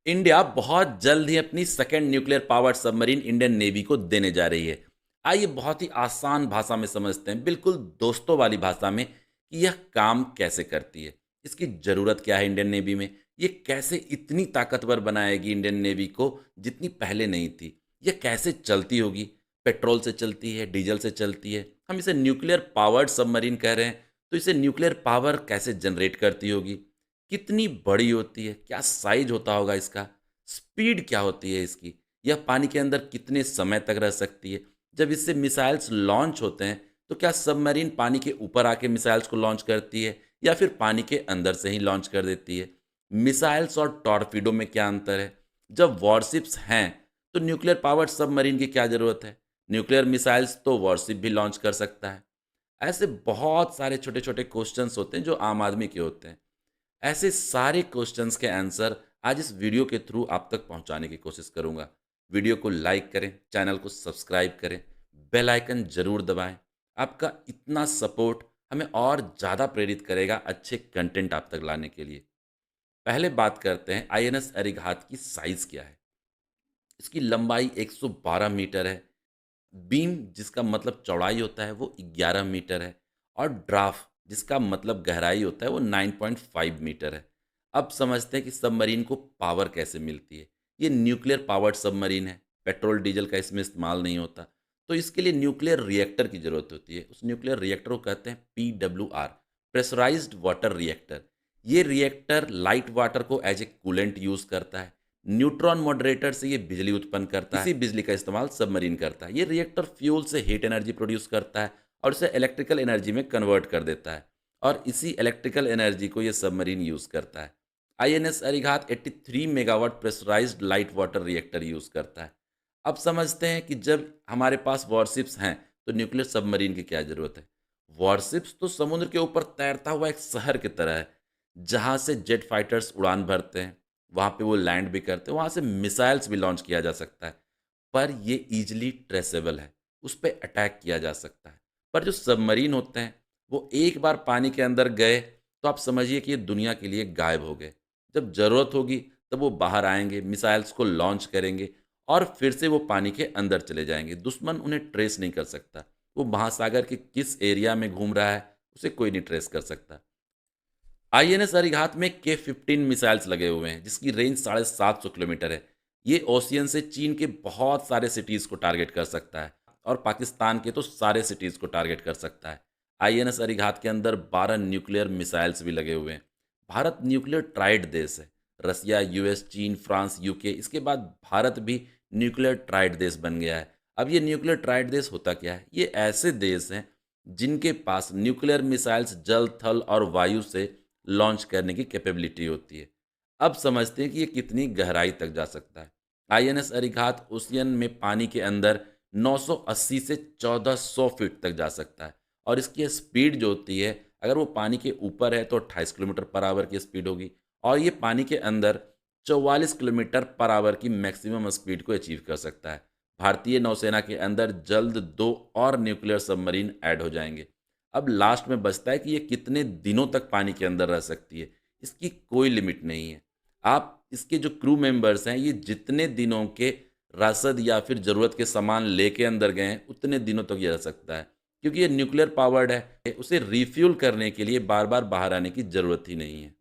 India बहुत जल्द ही अपनी second nuclear powered submarine Indian navy को देने जा रही है। आइए बहुत ही आसान भाषा में समझते हैं, बिल्कुल दोस्तों वाली भाषा में, कि यह काम कैसे करती है। इसकी ज़रूरत क्या है इंडियन नेवी में, ये कैसे इतनी ताकतवर बनाएगी इंडियन नेवी को जितनी पहले नहीं थी। यह कैसे चलती होगी, पेट्रोल से चलती है, डीजल से चलती है। हम इसे न्यूक्लियर पावर्ड सबमरीन कह रहे हैं, तो इसे न्यूक्लियर पावर कैसे जनरेट करती होगी, कितनी बड़ी होती है, क्या साइज होता होगा इसका, स्पीड क्या होती है इसकी, यह पानी के अंदर कितने समय तक रह सकती है। जब इससे मिसाइल्स लॉन्च होते हैं तो क्या सबमरीन पानी के ऊपर आके मिसाइल्स को लॉन्च करती है या फिर पानी के अंदर से ही लॉन्च कर देती है। मिसाइल्स और टॉर्पीडो में क्या अंतर है। जब वॉरशिप्स हैं तो न्यूक्लियर पावर्ड सबमरीन की क्या ज़रूरत है। न्यूक्लियर मिसाइल्स तो वॉरशिप भी लॉन्च कर सकता है। ऐसे बहुत सारे छोटे छोटे क्वेश्चंस होते हैं जो आम आदमी के होते हैं। ऐसे सारे क्वेश्चंस के आंसर आज इस वीडियो के थ्रू आप तक पहुंचाने की कोशिश करूंगा। वीडियो को लाइक करें, चैनल को सब्सक्राइब करें, बेल आइकन जरूर दबाएं। आपका इतना सपोर्ट हमें और ज़्यादा प्रेरित करेगा अच्छे कंटेंट आप तक लाने के लिए। पहले बात करते हैं आईएनएस अरिहंत की साइज़ क्या है। इसकी लंबाई 112 मीटर है। बीम जिसका मतलब चौड़ाई होता है वो 11 मीटर है। और ड्राफ्ट जिसका मतलब गहराई होता है वो 9.5 मीटर है। अब समझते हैं कि सबमरीन को पावर कैसे मिलती है। ये न्यूक्लियर पावर्ड सबमरीन है। पेट्रोल डीजल का इसमें इस्तेमाल नहीं होता। तो इसके लिए न्यूक्लियर रिएक्टर की ज़रूरत होती है। उस न्यूक्लियर रिएक्टर को कहते हैं PWR, प्रेशराइज्ड वाटर रिएक्टर। ये रिएक्टर लाइट वाटर को एज ए कूलेंट यूज़ करता है। न्यूट्रॉन मॉडरेटर से ये बिजली उत्पन्न करता है। इसी बिजली का इस्तेमाल सबमरीन करता है। ये रिएक्टर फ्यूल से हीट एनर्जी प्रोड्यूस करता है और उसे इलेक्ट्रिकल एनर्जी में कन्वर्ट कर देता है। और इसी इलेक्ट्रिकल एनर्जी को ये सबमरीन यूज़ करता है। INS Arihant 83 megawatt pressurised light water reactor use करता है। अब समझते हैं कि जब हमारे पास वॉरशिप्स हैं तो न्यूक्लियर सबमरीन की क्या ज़रूरत है। वॉरशिप्स तो समुद्र के ऊपर तैरता हुआ एक शहर की तरह है, जहाँ से जेट फाइटर्स उड़ान भरते हैं, वहाँ पे वो लैंड भी करते हैं, वहाँ से मिसाइल्स भी लॉन्च किया जा सकता है। पर ये ईज़िली ट्रेसेबल है, उस पे अटैक किया जा सकता है। पर जो सबमरीन होते हैं, वो एक बार पानी के अंदर गए, तो आप समझिए कि ये दुनिया के लिए गायब हो गए। जब ज़रूरत होगी, तब वो बाहर आएँगे, मिसाइल्स को लॉन्च करेंगे और फिर से वो पानी के अंदर चले जाएँगे। दुश्मन उन्हें ट्रेस नहीं कर सकता। वो महासागर के किस एरिया में घूम रहा है, उसे कोई नहीं ट्रेस कर सकता। आईएनएस अरिहंत में K-15 मिसाइल्स लगे हुए हैं जिसकी रेंज 750 किलोमीटर है। ये ओशियन से चीन के बहुत सारे सिटीज़ को टारगेट कर सकता है और पाकिस्तान के तो सारे सिटीज़ को टारगेट कर सकता है। आईएनएस अरिहंत के अंदर 12 न्यूक्लियर मिसाइल्स भी लगे हुए हैं। भारत न्यूक्लियर ट्राइड देश है। रसिया, यूएस, चीन, फ्रांस, यूके, इसके बाद भारत भी न्यूक्लियर ट्राइड देश बन गया है। अब ये न्यूक्लियर ट्राइड देश होता क्या है। ये ऐसे देश हैं जिनके पास न्यूक्लियर मिसाइल्स जल, थल और वायु से लॉन्च करने की कैपेबिलिटी होती है। अब समझते हैं कि ये कितनी गहराई तक जा सकता है। आईएनएस अरिहंत ओशियन में पानी के अंदर 980 से 1400 फीट तक जा सकता है। और इसकी स्पीड जो होती है, अगर वो पानी के ऊपर है तो 28 किलोमीटर पर आवर की स्पीड होगी और ये पानी के अंदर 44 किलोमीटर पर आवर की मैक्सिमम स्पीड को अचीव कर सकता है। भारतीय नौसेना के अंदर जल्द 2 और न्यूक्लियर सबमरीन ऐड हो जाएंगे। अब लास्ट में बचता है कि ये कितने दिनों तक पानी के अंदर रह सकती है। इसकी कोई लिमिट नहीं है। आप इसके जो क्रू मेंबर्स हैं, ये जितने दिनों के रसद या फिर ज़रूरत के सामान लेके अंदर गए हैं, उतने दिनों तक ये रह सकता है। क्योंकि ये न्यूक्लियर पावर्ड है, उसे रिफ्यूल करने के लिए बार-बार बाहर आने की ज़रूरत ही नहीं है।